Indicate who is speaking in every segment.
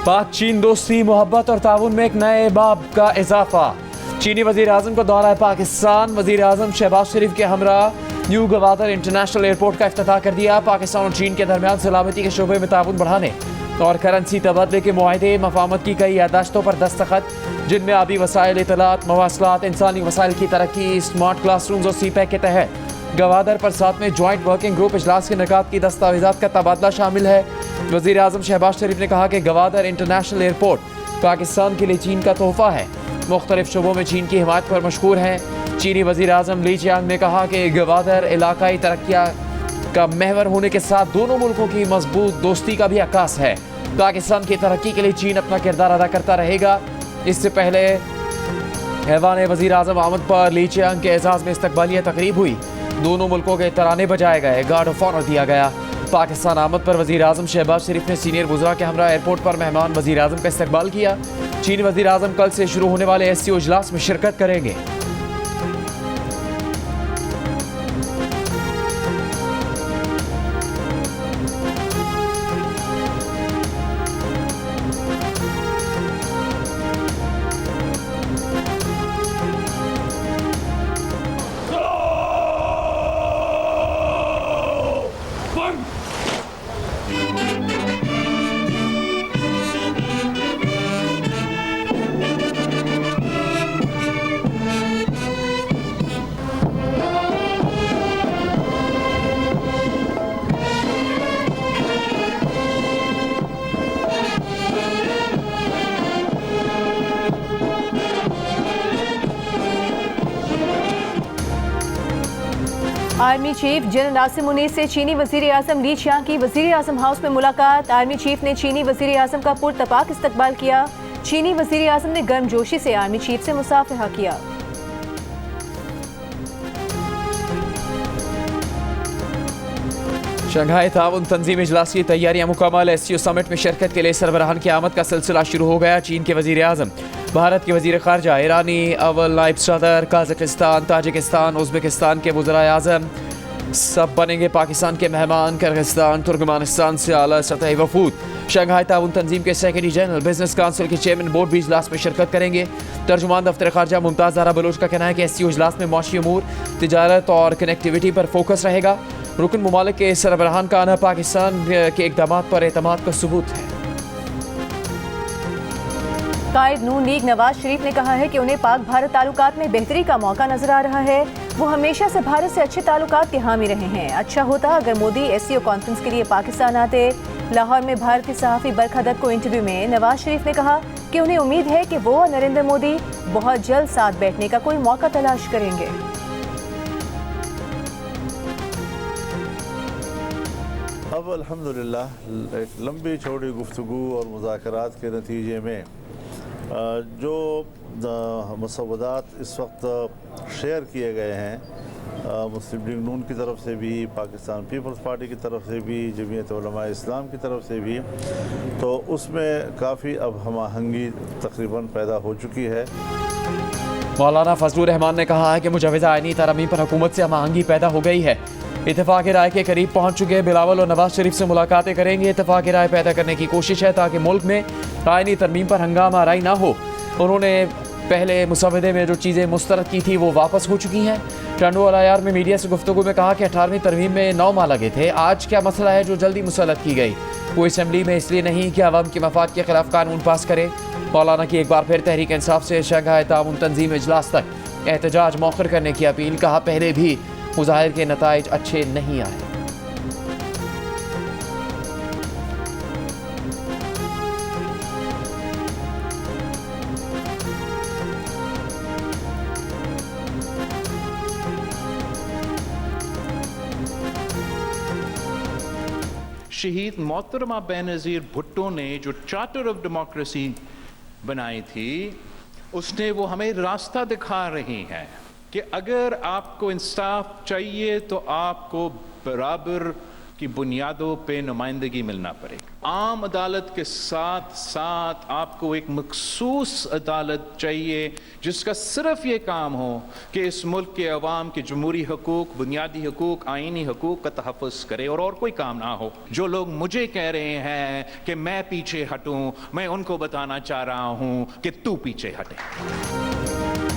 Speaker 1: पाक चीन दोस्ती, मोहब्बत और ताउन में एक नए बाब का इजाफा। चीनी वजीर आजम को दौरा पाकिस्तान। वजीर आजम शहबाज शरीफ के हमरा न्यू गवादर इंटरनेशनल एयरपोर्ट का इफ्तिताह कर दिया। पाकिस्तान और चीन के दरमियान सलामती के शोबे में ताउन बढ़ाने और करेंसी तबादले के मुआहदे मफाहमत की कई यादाश्तों पर दस्तखत, जिनमें आबी वसाइल, इतलात, मवासलात, इंसानी वसाइल की तरक्की, स्मार्ट क्लासरूम्स और सीपैक के तहत गवादर पर 7वें ज्वाइंट वर्किंग ग्रुप इजलास के निकात की दस्तावेजात का तबादला शामिल है। वजीर आजम शहबाज शरीफ ने कहा कि गवादर इंटरनेशनल एयरपोर्ट पाकिस्तान के लिए चीन का तोहफा है। मुख्तलिफ शोबों में चीन की हिमायत पर मशहूर हैं। चीनी वजीर आजम ली चियांग ने कहा कि गवादर इलाकाई तरक्कियाँ का महवर होने के साथ दोनों मुल्कों की मजबूत दोस्ती का भी अक्कास है। पाकिस्तान की तरक्की के लिए चीन अपना किरदार अदा करता रहेगा। इससे पहले ऐवान वजीर आजम आमद पर ली चियांग के एजाज में इस्तकबालिया तकरीब हुई। दोनों मुल्कों के तराने बजाए गए, गार्ड ऑफ ऑनर दिया गया। पाकिस्तान आमद पर वजीर आजम शहबाज शरीफ ने सीनियर वज़रा के हमरा एयरपोर्ट पर मेहमान वजीर आजम का इस्तकबाल किया। चीनी वजीर आजम कल से शुरू होने वाले SCO इजलास में शिरकत करेंगे।
Speaker 2: आर्मी चीफ जनरल नासिम मुनीर से चीनी वजीर आजम ली चियांग की वजीर आजम हाउस में मुलाकात। आर्मी चीफ ने चीनी वजीर आजम का पुरतपाक इस्तकबाल किया। चीनी वजीर आजम ने गर्मजोशी से आर्मी चीफ से मुसाफहा किया।
Speaker 1: शंघाई ताउन तंजीम इजलास की तैयारियां मुकम्मल। SCO समिट में शिरकत के लिए सरबराहान की आमद का सिलसिला शुरू हो गया। चीन के वजीर आजम, भारत के वजीर खारजा, ईरानी अव्वल नायब सदर, काज़ाकिस्तान, ताजिकिस्तान, उज़्बेकिस्तान के वज़राए आज़म सब बनेंगे पाकिस्तान के मेहमान। किर्गिस्तान, तुर्कमानिस्तान से आला सतही वफूद। शंघाई ताउन तंजीम के सेक्रेटरी जनरल, बिजनेस काउंसिल के चेयरमैन बोर्ड भी इजलास में शिरकत करेंगे। तर्जुमान दफ्तर खारजा मुमताज़ ज़हरा बलोच का कहना है कि SCO इजलास में मौशी अमूर, तिजारत और कनेक्टिविटी पर फोकस रहेगा। रुकन मुमालिक के सरबराहान का आना पाकिस्तान के इक़दामात पर एतमाद का सबूत है।
Speaker 2: कायद नून लीग नवाज शरीफ ने कहा है कि उन्हें पाक भारत ताल्लुकात में बेहतरी का मौका नजर आ रहा है। वो हमेशा से भारत से अच्छे ताल्लुकात के हामी रहे हैं। अच्छा होता अगर मोदी SCO कॉन्फ्रेंस के लिए पाकिस्तान आते। लाहौर में भारतीय सहाफ़ी बरखा दत्त को इंटरव्यू में नवाज शरीफ ने कहा कि उन्हें उम्मीद है कि वो और नरेंद्र मोदी बहुत जल्द साथ बैठने का कोई मौका तलाश करेंगे।
Speaker 3: अब अल्हम्दुलिल्लाह एक लंबी चौड़ी गुफ्तगू और मुज़ाकरात के नतीजे में जो मसौदात इस वक्त शेयर किए गए हैं मुस्लिम लीग नून की तरफ से भी, पाकिस्तान पीपल्स पार्टी की तरफ से भी, जमीयत उलमा इस्लाम की तरफ से भी, तो उसमें काफ़ी अब हम आहंगी तकरीबन पैदा हो चुकी है।
Speaker 1: मौलाना फजलुर रहमान ने कहा है कि मुजवज़ा आईनी तरमीम पर हुकूमत से हम आहंगी पैदा हो गई है। इत्तेफाक राय के करीब पहुंच चुके बिलावल और नवाज शरीफ से मुलाकातें करेंगे। इत्तेफाक राय पैदा करने की कोशिश है ताकि मुल्क में आईनी तरमीम पर हंगामा आराई ना हो। उन्होंने पहले मुसवदे में जो चीज़ें मुस्तरद की थी वो वापस हो चुकी हैं। टंडो अलायार में मीडिया से गुफ्तगू में कहा कि 18वीं तरमीम में 9 माह लगे थे। आज क्या मसला है जो जल्दी मुसल्लत की गई? वो असम्बली में इसलिए नहीं कि अवाम के मफाद के खिलाफ कानून पास करे। मौलाना की एक बार फिर तहरीक इंसाफ से शंघाई ताउन तंजीम इजलास तक एहतजाज मौखर करने की अपील। कहा पहले भी मुज़ाहिर के नताइज अच्छे नहीं आए।
Speaker 4: शहीद मोहतरमा बेनज़ीर भुट्टो ने जो चार्टर ऑफ डेमोक्रेसी बनाई थी, उसने वो हमें रास्ता दिखा रही है कि अगर आपको इंसाफ चाहिए तो आपको बराबर की बुनियादों पे नुमाइंदगी मिलना पड़ेगा। आम अदालत के साथ साथ आपको एक मखसूस अदालत चाहिए जिसका सिर्फ ये काम हो कि इस मुल्क के अवाम के जमहूरी हकूक, बुनियादी हकूक, आइनी हकूक का तहफ़्फ़ुज़ करे और कोई काम ना हो। जो लोग मुझे कह रहे हैं कि मैं पीछे हटूं, मैं उनको बताना चाह रहा हूं कि तू पीछे हटे।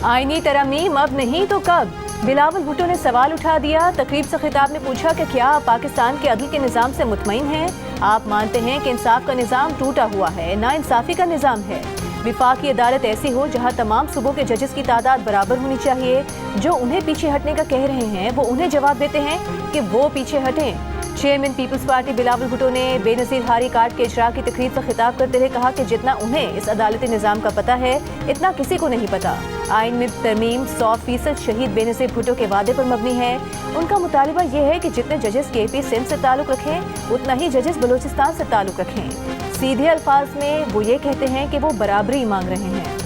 Speaker 2: आईनी तरमीम अब नहीं तो कब? बिलावल भुट्टो ने सवाल उठा दिया। तकरीब से खिताब में पूछा कि क्या आप पाकिस्तान के अदल के निज़ाम से मुतमईन हैं? आप मानते हैं कि इंसाफ का निज़ाम टूटा हुआ है, नाइंसाफ़ी का निज़ाम है। विफाकी अदालत ऐसी हो जहां तमाम सूबों के जजेस की तादाद बराबर होनी चाहिए। जो उन्हें पीछे हटने का कह रहे हैं वो उन्हें जवाब देते हैं कि वो पीछे हटें। Chairman Peoples Party Bilawal Bhutto ने बेनज़ीर हारी कार्ड के इजरा की तकरीब से खिताब करते हुए कहा कि जितना उन्हें इस अदालती निज़ाम का पता है इतना किसी को नहीं पता। आइन में तरमीम 100% शहीद बेनज़ीर भुट्टो के वादे पर मबनी है। उनका मुतालिबा यह है कि जितने जजेस KP सिंध से ताल्लुक़ रखें उतना ही जजेस बलूचिस्तान से ताल्लुक़ रखें। सीधे अल्फाज में वो ये कहते हैं कि वो बराबरी मांग रहे हैं।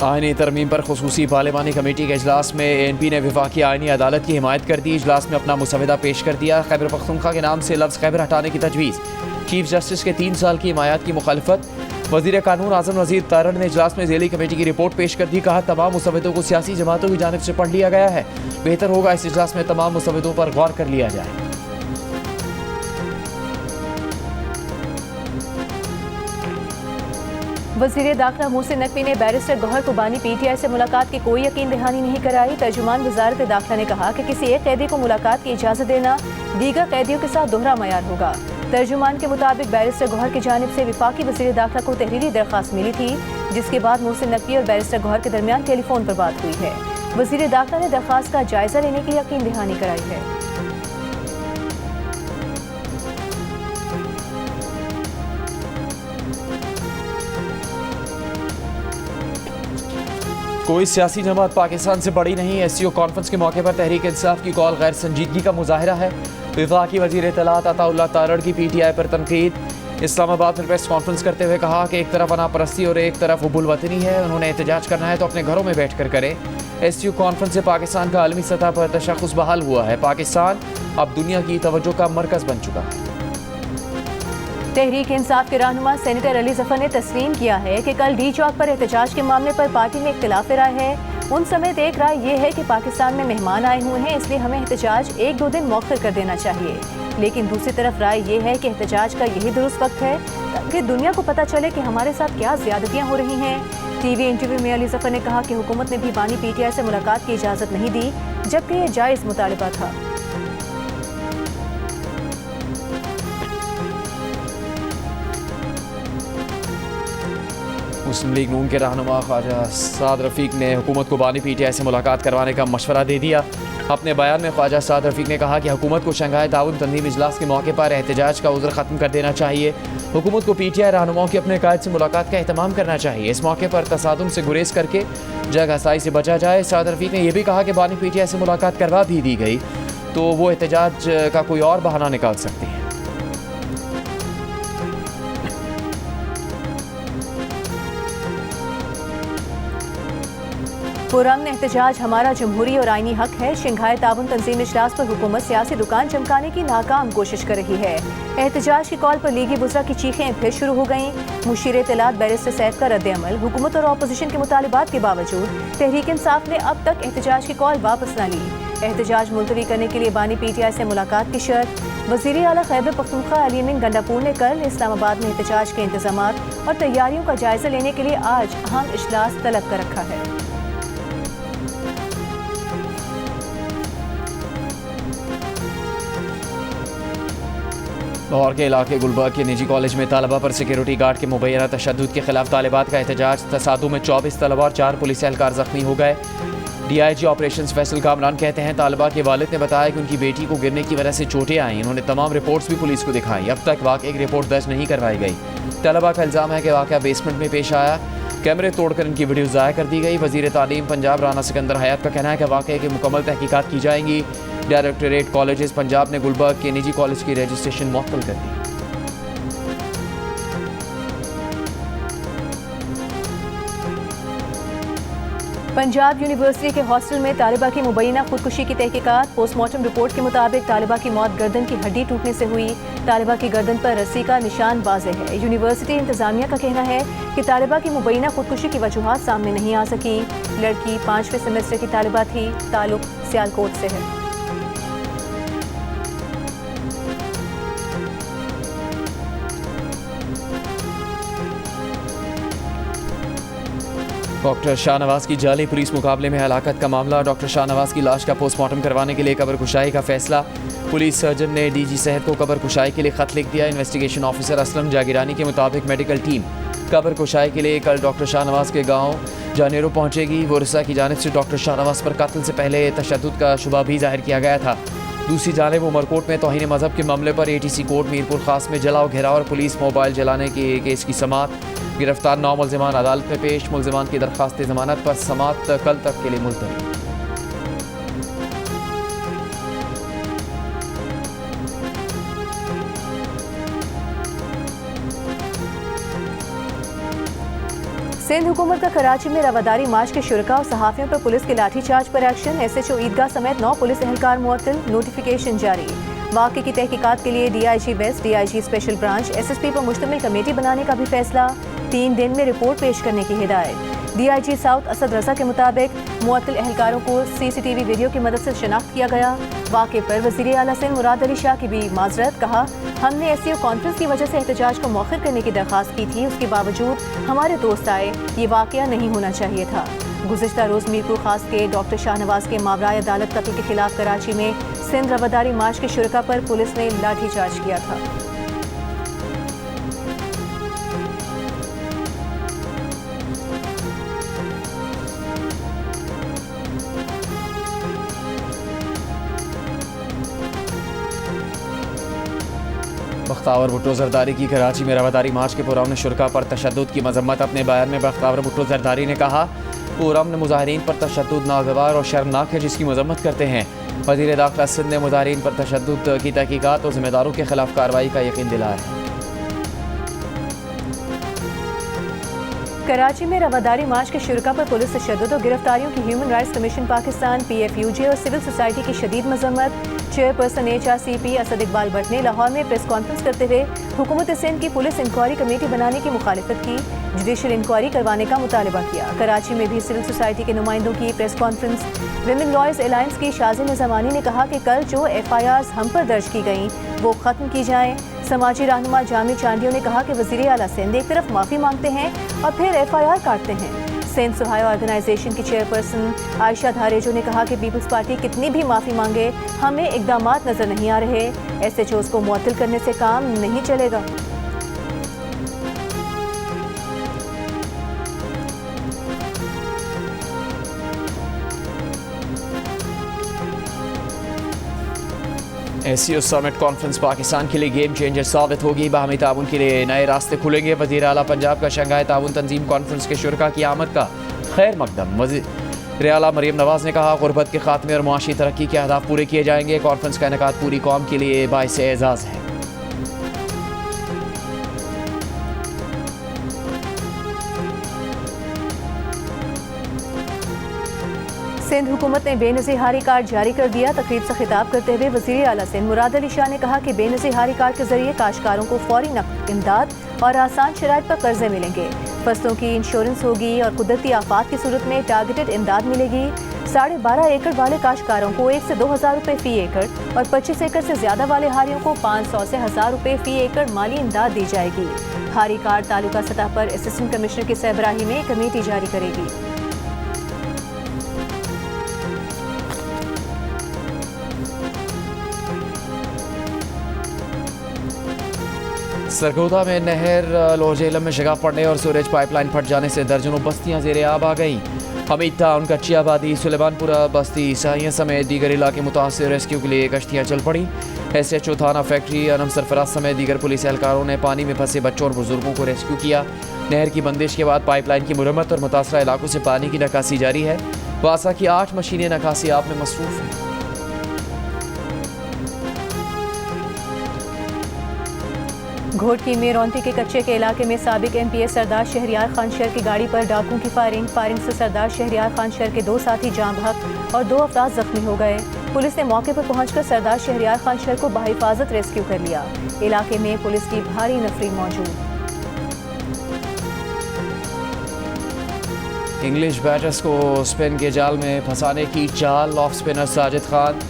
Speaker 1: आईनी तरमीम पर खुसूसी पार्लिमानी कमेटी के इजलास में ANP ने वफाकी आईनी अदालत की हिमायत कर दी। इजलास में अपना मुसवदा पेश कर दिया। खैबर पख्तूनख्वा के नाम से लफ्ज़ खैबर हटाने की तजवीज़। चीफ जस्टिस के 3 साल की हिमायत की मुखालफत। वज़ीर कानून आज़म नज़ीर तारड़ ने इजलास में ज़ेली कमेटी की रिपोर्ट पेश कर दी। कहा तमाम मुसवदों को सियासी जमातों की जानिब से पढ़ लिया गया है। बेहतर होगा इस इजलास में तमाम मुसवदों पर गौर कर लिया जाए।
Speaker 2: वज़ीर दाखिला मोहसिन नकवी ने बैरिस्टर गौहर कुबानी PTI से मुलाकात की कोई यकीन दहानी नहीं कराई। तर्जुमान वजारत दाखिला ने कहा कि किसी एक कैदी को मुलाकात की इजाज़त देना दीगर कैदियों के साथ दोहरा मयार होगा। तर्जुमान के मुताबिक बैरिस्टर गौहर की जानिब से वफाकी वज़ीर दाखिला को तहरीरी दरख्वास्त मिली थी, जिसके बाद मोहसिन नकवी और बैरिस्टर गौहर के दरमियान टेलीफोन पर बात हुई है। वज़ीर दाखिला ने दरख्वास्त का जायजा लेने की यकीन दहानी कराई है।
Speaker 1: कोई सियासी जमात पाकिस्तान से बड़ी नहीं। SCO कॉन्फ्रेंस के मौके पर तहरीक इंसाफ की कॉल गैर संजीदगी का मुजाहरा है। वफाकी वज़ीर इत्तलात अताउल्लाह तारड़ की PTI पर तनकीद। इस्लामाबाद में प्रेस कॉन्फ्रेंस करते हुए कहा कि एक तरफ अनापरस्ती और एक तरफ हुब्बुल वतनी है। उन्होंने एहतजाज करना है तो अपने घरों में बैठ कर करें। SCO कॉन्फ्रेंस से पाकिस्तान का आलमी सतह पर तशख़्ख़ुस बहाल हुआ है। पाकिस्तान अब दुनिया की तवज्जो का मरकज़ बन चुका है।
Speaker 2: तहरीक इंसाफ के रहनुमा सेनेटर अली जफर ने तस्लीम किया है कि कल D चौक पर एहतजाज के मामले पर पार्टी में इख्तिलाफ राय है। उन समेत एक राय ये है कि पाकिस्तान में मेहमान आए हुए हैं, इसलिए हमें एहतजाज 1-2 दिन मौखर कर देना चाहिए। लेकिन दूसरी तरफ राय ये है कि एहतजाज का यही दुरुस्त वक्त है ताकि दुनिया को पता चले कि हमारे साथ क्या ज्यादतियाँ हो रही हैं। TV इंटरव्यू में अली जफर ने कहा कि हुकूमत ने भी बानी PTI से मुलाकात की इजाज़त नहीं दी, जबकि यह जायज़ मुतालिबा था।
Speaker 1: मुस्लिम लीग नून के रहनुमा ख्वाजा साद रफ़ीक ने हुकूमत को बानी PTI से मुलाकात करवाने का मशवरा दे दिया। अपने बयान में ख्वाजा साद रफ़ीक ने कहा कि हुकूमत को शंघाई ताउन तंजीम इजलास के मौके पर एहतजाज का उज़्र ख़त्म कर देना चाहिए। हुकूमत को PTI रहनुमाओं की अपने कायद से मुलाकात का एहतमाम करना चाहिए। इस मौके पर तसादुम से गुरेज करके जगह हसाई से बचा जाए। साद रफ़ीक ने यह भी कहा कि बानी PTI से मुलाकात करवा भी दी गई तो वो एहतजाज का कोई और बहाना निकाल सकती है।
Speaker 2: पुरअमन एहतजाज हमारा जमहूरी और आईनी हक है। शंघाई ताउन तंजीम इजलास पर हुकूमत सियासी दुकान चमकाने की नाकाम कोशिश कर रही है। एहतजाज की कॉल पर लीगी बुज़रा की चीखें फिर शुरू हो गईं। मुशीर इत्तलात बैरिस्टर सैफ का रद्द-ए-अमल। हुकूमत और अपोजिशन के मुतालिबात के बावजूद तहरीक इंसाफ ने अब तक एहतजाज की कॉल वापस न ली। एहतजाज मुलतवी करने के लिए बानी PTI से मुलाकात की शर्त। वज़ीर आला खैबर पख्तूनख्वा अली अमीन गंडापुर ने कल इस्लामाबाद में एहतजाज के इंतजामात और तैयारियों का जायजा लेने के लिए आज अहम इजलास तलब कर रखा है।
Speaker 1: लाहौर के इलाके गुलबर्ग के निजी कॉलेज में तालबा पर सिक्योरिटी गार्ड के मुबैना तशद्दुद के खिलाफ तालिबात का एहतजाज। तसादुम में 24 तलबा और 4 पुलिस एहलकार जख्मी हो गए। DIG ऑपरेशंस फैसल कामरान कहते हैं तालिबा के वालिद ने बताया कि उनकी बेटी को गिरने की वजह से चोटें आई। उन्होंने तमाम रिपोर्ट्स भी पुलिस को दिखाई। अब तक वाक़े की रिपोर्ट दर्ज नहीं करवाई गई। तलबा का इल्ज़ाम है कि वाक़या बेसमेंट में पेश आया। कैमरे तोड़कर इनकी वीडियो ज़ाया कर दी गई। वज़ीर तालीम पंजाब राना सिकंदर हयात का कहना है कि वाक़े की मुकम्मल तहकीकात की जाएंगी। डायरेक्टरेट कॉलेजेस पंजाब ने गुलबर्ग के निजी कॉलेज की रजिस्ट्रेशन मुअत्तल कर दी।
Speaker 2: पंजाब यूनिवर्सिटी के हॉस्टल में तालिबा की मुबैना खुदकुशी की तहकीकात। पोस्टमार्टम रिपोर्ट के मुताबिक तालिबा की मौत गर्दन की हड्डी टूटने से हुई। तालिबा की गर्दन पर रस्सी का निशान वाज़ेह है। यूनिवर्सिटी इंतजामिया का कहना है कि तालिबा की मुबैना खुदकुशी की वजूहात सामने नहीं आ सकी। लड़की 5वें सेमेस्टर की तालिबा थी। ताल्लुक सियालकोट से है।
Speaker 1: डॉक्टर शाहनवाज की जाली पुलिस मुकाबले में हलाकत का मामला। डॉक्टर शाहनवाज की लाश का पोस्टमार्टम करवाने के लिए कब्र कुशाई का फैसला। पुलिस सर्जन ने डीजी सेहत को कब्र कुशाई के लिए खत लिख दिया। इन्वेस्टिगेशन ऑफिसर असलम जागिरानी के मुताबिक मेडिकल टीम कब्र कुशाई के लिए कल डॉक्टर शाहनवाज के गाँव जानेरो पहुँचेगी। वरसा की जानिब से डॉक्टर शाहनवाज पर कत्ल से पहले तशद्दुद का शुबा भी जाहिर किया गया था। दूसरी जानिब उमरकोट में तौहीन मजहब के मामले पर ATC कोर्ट मीरपुर खास में जलाओ घेराव और पुलिस मोबाइल जलाने के केस की समात। गिरफ्तार 9 मुल्जिमान अदालत में पेश। मुल्जिमान की दरख्वास्त जमानत पर समात कल तक के लिए मुलतवी।
Speaker 2: सिंध हुकूमत का कराची में रवादारी मार्च के शुरका और सहाफ़ियों पर पुलिस के लाठीचार्ज पर एक्शन। SHO ईदगाह समेत 9 पुलिस एहलकार मुअत्तल। नोटिफिकेशन जारी। वाक़े की तहकीकात के लिए DIG west, DIG special branch, SSP पर मुश्तमिल कमेटी बनाने का भी फैसला। 3 दिन में रिपोर्ट पेश करने की हिदायत। DIG साउथ असद रजा के मुताबिक मुअत्तल एहलकारों को CCTV वीडियो की मदद से शनाख्त किया गया। वाक़े पर वज़ीर आला सिंध मुराद अली शाह की भी माजरत। कहा, हमने SCO कॉन्फ्रेंस की वजह से एहतजाज को मौखर करने की दरख्वास्त की थी, उसके बावजूद हमारे दोस्त आए। ये वाक़या नहीं होना चाहिए था। गुज़िश्ता रोज़ मीरपुर खास के डॉक्टर शाहनवाज के मावराए अदालत कत्ल के खिलाफ कराची में सिंध रवादारी मार्च के शुरका पर पुलिस ने लाठीचार्ज किया था।
Speaker 1: बख्तावर भुट्टो जरदारी की कराची में रवादारी मार्च के पुरअमन शुरका पर तशद्दुद की मजम्मत। अपने बयान में बख्तावर भुट्टो जरदारी ने कहा, पुरअमन मुजाहिरीन पर तशद्दुद नागवार और शर्मनाक है, जिसकी मजम्मत करते हैं। वज़ीर दाखिला सिंध ने मुजाहिरीन पर तशद्दुद की तहकीकात और जिम्मेदारों के खिलाफ कार्रवाई का यकीन दिलाया है।
Speaker 2: कराची में रवादारी मार्च के शुरका पर पुलिस तशद्दुद और गिरफ्तारियों की human rights commission Pakistan, PFUJ और सिविल सोसाइटी की शदीद मजम्मत। चेयरपर्सन HRCP असद इकबाल भट्ट ने लाहौर में प्रेस कॉन्फ्रेंस करते हुए हुकूमत सिंध की पुलिस इंक्वायरी कमेटी बनाने की मुखालिफत की। जुडिशल इंक्वायरी करवाने का मुतालबा किया। कराची में भी सिविल सोसाइटी के नुमाइंदों की press conference. Women lawyers alliance की शाज़ी नज़मानी ने कहा कि कल जो FIRs हम पर दर्ज की गईं वो ख़त्म की जाएँ। समाजी रहनुमा जामी चांडियों ने कहा कि वज़ीर आला सिंध एक तरफ माफ़ी मांगते हैं और फिर FIR काटते हैं। सिंध सुहाय ऑर्गेनाइजेशन की चेयरपर्सन आयशा धारेजो ने कहा कि पीपल्स पार्टी कितनी भी माफ़ी मांगे, हमें इक़दामात नज़र नहीं आ रहे। SHOs को मुअत्तल करने से काम नहीं चलेगा।
Speaker 1: SCO समिट कॉन्फ्रेंस पाकिस्तान के लिए गेम चेंजर साबित होगी। बाहमी ताउन के लिए नए रास्ते खुलेंगे। वज़ीर आला पंजाब का शंघाई ताउन तंजीम कॉन्फ्रेंस के शुरका की आमद का खैर मकदम। वज़ीर आला मरियम नवाज ने कहा, गुरबत के खात्मे और मुआशी तरक्की के अहदाफ पूरे किए जाएंगे। कॉन्फ्रेंस का इनेकाद पूरी कौम के लिए बाइस एजाज़ है।
Speaker 2: सिंध हुकूमत ने बेनज़ीर हारी कार्ड जारी कर दिया। तकरीब से खिताब करते हुए वज़ीर आला सिंध मुराद अली शाह ने कहा कि बेनज़ीर हारी कार्ड के जरिए काश्तकारों को फौरी नकद इमदाद और आसान शराइत पर कर्जे मिलेंगे। फसलों की इंश्योरेंस होगी और कुदरती आफात की सूरत में टारगेटेड इमदाद मिलेगी। 12.5 एकड़ वाले काश्तकारों को 1 से 2,000 रुपये फ़ी एकड़ और 25 एकड़ से ज़्यादा वाले हारियों को 500 से 1,000 रुपये फ़ी एकड़ माली इमदाद दी जाएगी। हारी कार्ड तालुका सतह पर असिस्टेंट कमिश्नर की सरबराही में कमेटी जारी करेगी।
Speaker 1: सरगोदा में नहर लोहजेलम में शगाफ पड़ने और सूरज पाइपलाइन फट जाने से दर्जनों बस्तियां ज़ेरे आब आ गईं। हमीद टाउन, कच्ची आबादी, सुलेमानपुरा बस्ती, ईसाइयाँ समेत दीगर इलाके मुतासिर रेस्क्यू के लिए कश्तियाँ चल पड़ी। SHO थाना फैक्ट्री, अनम सरफराज समेत दीगर पुलिस एहलकारों ने पानी में फंसे बच्चों और बुजुर्गों को रेस्क्यू किया। नहर की बंदिश के बाद पाइपलाइन की मुरम्मत और मुतासरा इलाकों से पानी की निकासी जारी है। वासा की 8 मशीनें निकासी आप में मसरूफ़ हैं।
Speaker 2: घोटकी में रौंती के कच्चे के इलाके में साबिक MPS सरदार शहरियार खान शहर की गाड़ी पर डाकुओं की फायरिंग से सरदार शहरियार खान शहर के 2 साथी जाँ बहक और 2 अफराद जख्मी हो गए। पुलिस ने मौके पर पहुंचकर सरदार शहरियार खान शहर को बहिफाजत रेस्क्यू कर लिया। इलाके में पुलिस की भारी नफरी मौजूद।
Speaker 1: इंग्लिश बैटर्स को स्पिन के जाल में फंसाने की चाल। Off spinner Sajid Khan,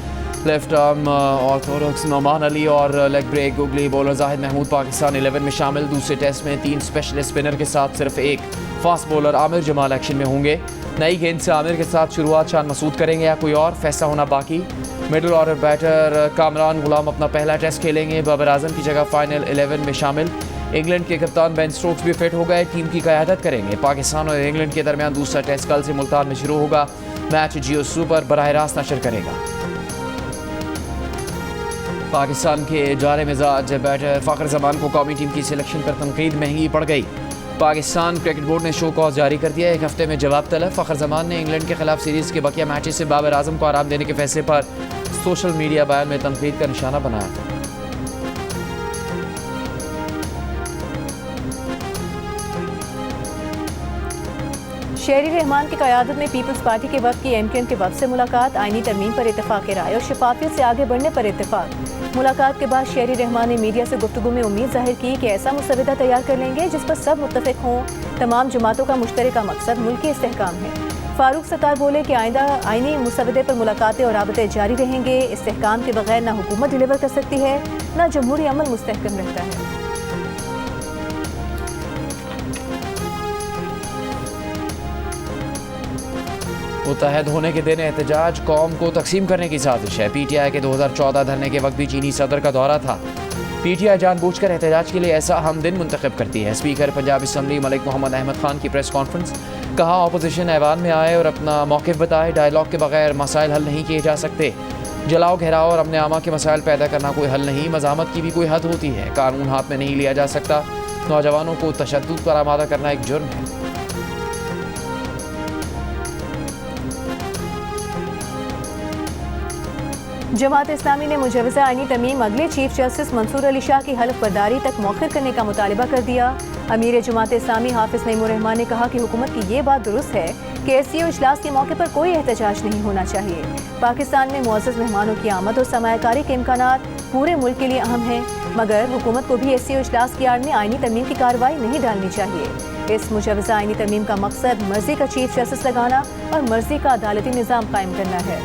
Speaker 1: left arm orthodox Noman Ali और leg break googly bowler Zahid Mahmood Pakistan 11 में शामिल। दूसरे टेस्ट में 3 स्पेशलिस्ट स्पिनर के साथ सिर्फ एक fast bowler Aamir Jamal action में होंगे। नई गेंद से आमिर के साथ शुरुआत शान मसूद करेंगे या कोई और, फैसला होना बाकी। मिडिल ऑर्डर बैटर कामरान गुलाम अपना पहला टेस्ट खेलेंगे। बाबर आजम की जगह फाइनल 11 में शामिल। इंग्लैंड के कप्तान बेन स्टोक्स भी फिट हो गए, टीम की क़यादत करेंगे। पाकिस्तान और इंग्लैंड के दरमियान दूसरा टेस्ट कल से मुल्तान में शुरू होगा। मैच जियो सुपर बराह रास्त नशर करेगा। पाकिस्तान के जारे मिजाज बैटर फ़खर जमान को कौमी टीम की सिलेक्शन पर तनकीद महंगी पड़ गई। पाकिस्तान क्रिकेट बोर्ड ने शो कॉज जारी कर दिया। 1 हफ्ते में जवाब तलब। फ़खर जमान ने इंग्लैंड के खिलाफ सीरीज़ के बकिया मैचेस से बाबर आजम को आराम देने के फैसले पर सोशल मीडिया बयान में तनकीद का निशाना बनाया था।
Speaker 2: शेरी रहमान की क़यादत में पीपल्स पार्टी के वफ़द की MQM के वफ़द से मुलाकात। आईनी तरमीम पर इत्तफ़ाक़ राय और शफाफियत से आगे बढ़ने पर इत्तफ़ाक़। मुलाकात के बाद शेरी रहमान ने मीडिया से गुफ्तगू में उम्मीद जाहिर की कि ऐसा मुसविदा तैयार कर लेंगे जिस पर सब मुत्तफ़िक़ हों। तमाम जमातों का मुश्तरका मकसद मुल्की इस्तेहकाम है। फ़ारूक सत्तार बोले कि आइंदा आईनी मुसविदे पर मुलाकातें और राबते जारी रहेंगे। इस्तेहकाम के बगैर न हुकूमत डिलीवर कर सकती है, न जमहूरी अमल मुस्तहकम रहता है।
Speaker 1: मुत्तहद होने के दिन एहतजाज कौम को तकसीम करने की साजिश है। PTI के 2014 धरने के वक्त भी चीनी सदर का दौरा था। PTI जानबूझकर एहतजाज के लिए ऐसा हम दिन मुंतखब करती है। स्पीकर पंजाब असम्बली मलिक मोहम्मद अहमद खान की प्रेस कॉन्फ्रेंस। कहा अपोजिशन ऐवान में आए और अपना मौक़िफ़ बताए। डायलॉग के बगैर मसाइल हल नहीं किए जा सकते। जलाओ घेराव और अमन आमा के मसाइल पैदा करना कोई हल नहीं। मज़ामत की भी कोई हद होती है। कानून हाथ में नहीं लिया जा सकता। नौजवानों को तशद्दुद पर आमादा करना एक जुर्म है।
Speaker 2: जमात इस्लामी ने मुजवज़ा आईनी तरमीम अगले चीफ जस्टिस मंसूर अली शाह की हल्फ बर्दारी तक मौखिर करने का मुतालबा कर दिया। अमीर जमात इस्लामी हाफिज़ नईमुर रहमान ने कहा कि हुकूमत की ये बात दुरुस्त है कि SCO इजलास के मौके पर कोई एहतजाज नहीं होना चाहिए। पाकिस्तान में मुअज़्ज़ज़ मेहमानों की आमद और सरमायाकारी के इम्कानात पूरे मुल्क के लिए अहम हैं, मगर हुकूमत को भी SCO इजलास की आड़ में आईनी तरमीम की कार्रवाई नहीं डालनी चाहिए। इस मुजवज़ा आईनी तरमीम का मकसद मर्जी का चीफ जस्टिस लगाना और मर्जी का अदालती निज़ाम कायम करना है।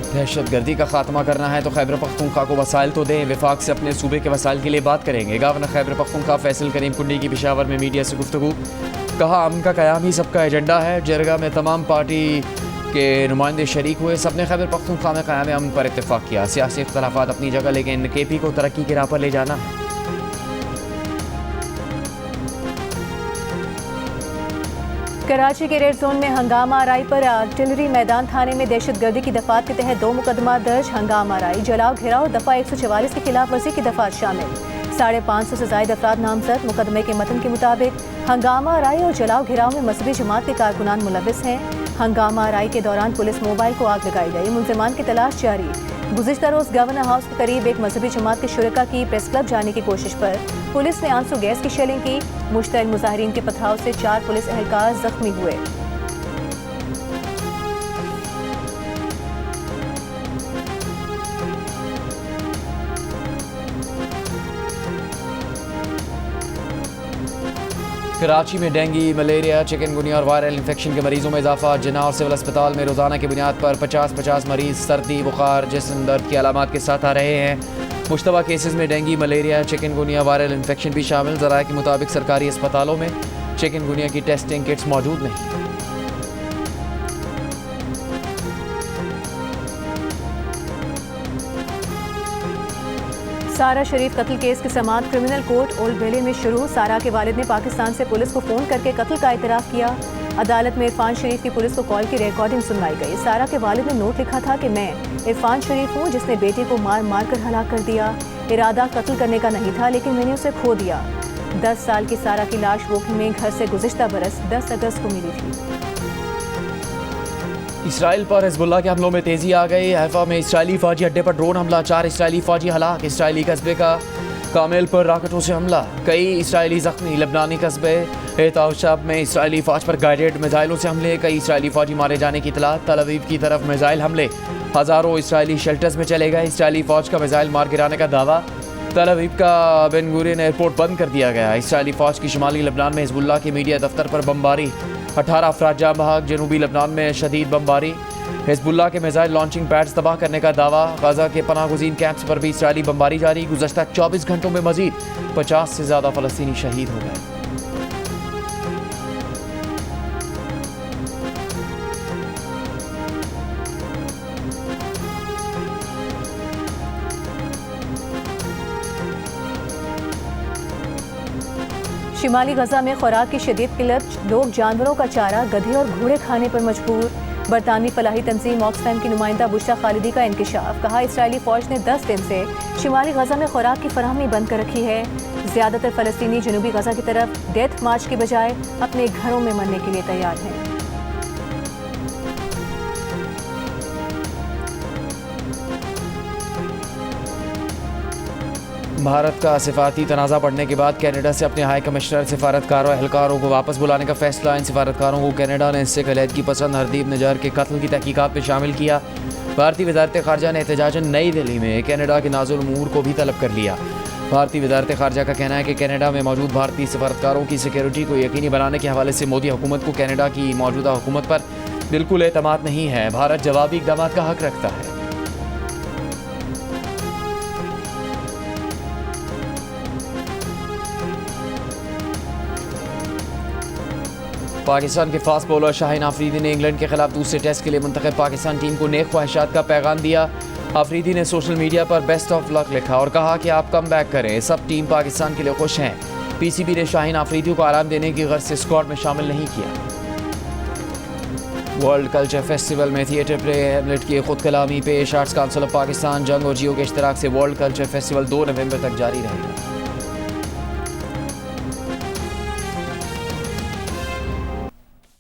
Speaker 1: दहशतगर्दी का खात्मा करना है तो खैबर पख्तूनख्वा को वसाइल तो दें। वफाक से अपने सूबे के वसाइल के लिए बात करेंगे। गवर्नर खैबर पख्तूनख्वा फैसल करीम कुंडी की पेशावर में मीडिया से गुफ्तगू। कहा अमन का क़याम ही सबका एजेंडा है। जरगा में तमाम पार्टी के नुमाइंदे शरीक हुए। सबने खैबर पख्तूनख्वा में क़याम अमन पर इत्तेफाक किया। सियासी इख्तलाफात अपनी जगह, लेकिन KP को तरक्की की राह पर ले जाना है।
Speaker 2: कराची के रेड जोन में हंगामा आराई पर आर्टिलरी मैदान थाने में दहशतगर्दी की दफात के तहत 2 मुकदमा दर्ज। हंगामा आराई, जलाओ घेराव, दफ़ा 144 की खिलाफ वर्जी की दफात शामिल। 550 से जायद अफराद नामजद। मुकदमे के मतन के मुताबिक हंगामा आराई और जलाओ घेराव में मजहबी जमात के कारकुनान मुलविस हैं। हंगामा आराई के दौरान पुलिस मोबाइल को आग लगाई गई। मुलजिमान की तलाश जारी। गुज़िश्ता रोज़ गवर्नर हाउस के करीब एक मजहबी जमात के शुरका की प्रेस क्लब जाने की कोशिश पर पुलिस ने आंसू गैस की शेलिंग की। मुश्तइल मुजाहिरीन के पथराव से 4 पुलिस एहलकार जख्मी हुए।
Speaker 1: कराची में डेंगू, मलेरिया, चिकनगुनिया और वायरल इन्फेक्शन के मरीजों में इजाफा। जिन्ना और सिविल अस्पताल में रोजाना की बुनियाद पर 50-50 मरीज सर्दी, बुखार, जिस्म दर्द की अलामात के साथ आ रहे हैं। मुश्तबा केसेस में dengue, malaria, chikungunya, viral infection भी शामिल। ज़राए के मुताबिक सरकारी अस्पतालों में चिकनगुनिया की टेस्टिंग किट्स मौजूद नहीं।
Speaker 2: सारा शरीफ कत्ल केस की समाअत क्रिमिनल कोर्ट ओल्ड बेले में शुरू। सारा के वालिद ने पाकिस्तान से पुलिस को फ़ोन करके कत्ल का इतराफ़ किया। अदालत में इरफान शरीफ की पुलिस को कॉल की रिकॉर्डिंग सुनवाई गई। सारा के वालिद ने नोट लिखा था कि मैं इरफान शरीफ हूँ जिसने बेटे को मार मार कर हलाक कर दिया। इरादा कत्ल करने का नहीं था, लेकिन मैंने उसे खो दिया। 10 साल की सारा की लाश वोकिंग में घर से गुज़िश्ता बरस 10 अगस्त को मिली थी।
Speaker 1: इसराइल पर हिजबुल्लाह के हमलों में तेज़ी आ गई। हैफा में इसराइली फ़ौजी अड्डे पर ड्रोन हमला, 4 इसराइली फ़ौजी हलाक। इसराइली कस्बे का कामिल पर रॉकेटों से हमला, कई इसराइली ज़ख्मी। लबनानी कस्बे एताशब में इसराइली फ़ौज पर गाइडेड मिज़ाइलों से हमले, कई इसराइली फ़ौजी मारे जाने की इतला। तल अवीव की तरफ मिज़ाइल हमले, हज़ारों इसराइली शेल्टर्स में चले गए। इसराइली फ़ौज का मिज़ाइल मार गिराने का दावा। तल अवीव का बेन गुरियन एयरपोर्ट बंद कर दिया गया। इसराइली फ़ौज की शुमाली लबनान में हिजबुल्लाह के मीडिया दफ्तर पर बमबारी, 18 अफराद जाँ बहक। जनूबी लबनान में शदीद बमबारी, हिजबुल्लाह के मिज़ाइल लॉन्चिंग पैड्स तबाह करने का दावा। गाज़ा के पनाह गुज़ीन कैंप्स पर भी इसराइली बमबारी जारी। गुज़श्ता 24 घंटों में मज़ीद 50 से ज़्यादा फ़लस्तीनी शहीद हो गए।
Speaker 2: शिमाली गजा में खुराक की शदीद किल्लत, लोग जानवरों का चारा, गधे और घोड़े खाने पर मजबूर। बरतानवी फलाही तंजीम ऑक्सफैम की नुमाइंदा बुशरा खालिदी का इंकशाफ, कहा इसराइली फ़ौज ने 10 दिन से शिमाली गजा में खुराक की फराहमी बंद कर रखी है। ज़्यादातर फ़लस्तीनी जनूबी गजा की तरफ डेथ मार्च के बजाय अपने घरों में मरने के लिए तैयार हैं।
Speaker 1: भारत का सिफारती तनाज़ा बढ़ने के बाद कनाडा से अपने हाई कमिश्नर, सिफारतकारों, एहलकारों को वापस बुलाने का फैसला। इन सिफारतकारों को कनाडा ने इससे कलीदगी पसंद हरदीप निजार के कत्ल की तहकीकात में शामिल किया। भारतीय वज़ारत ख़ारजा ने एहतजाजन नई दिल्ली में कनाडा के नाज़ुल उमूर को भी तलब कर लिया। भारतीय वज़ारत ख़ारजा का कहना है कि कनाडा में मौजूद भारतीय सिफारतकारों की सिक्योरिटी को यकीनी बनाने के हवाले से मोदी हुकूमत को कनाडा की मौजूदा हुकूमत पर बिल्कुल एतमाद नहीं है। भारत जवाबी इक़दाम का हक रखता है। पाकिस्तान के फास्ट बॉलर शाहीन आफरीदी ने इंग्लैंड के खिलाफ दूसरे टेस्ट के लिए मुंतखब पाकिस्तान टीम को नेक ख्वाहिशात का पैगाम दिया। आफरीदी ने सोशल मीडिया पर बेस्ट ऑफ लक लिखा और कहा कि आप कम बैक करें, सब टीम पाकिस्तान के लिए खुश हैं। पीसीबी ने शाहीन आफरीदी को आराम देने की गर्ज से स्क्वाड में शामिल नहीं किया। वर्ल्ड कल्चर फेस्टिवल में थिएटर प्ले हैमलेट की खुद कलामी पेश। आर्ट्स काउंसिल ऑफ पाकिस्तान, जंग और जियो के इश्तराक से वर्ल्ड कल्चर फेस्टिवल 2 नवंबर तक जारी रहेगा।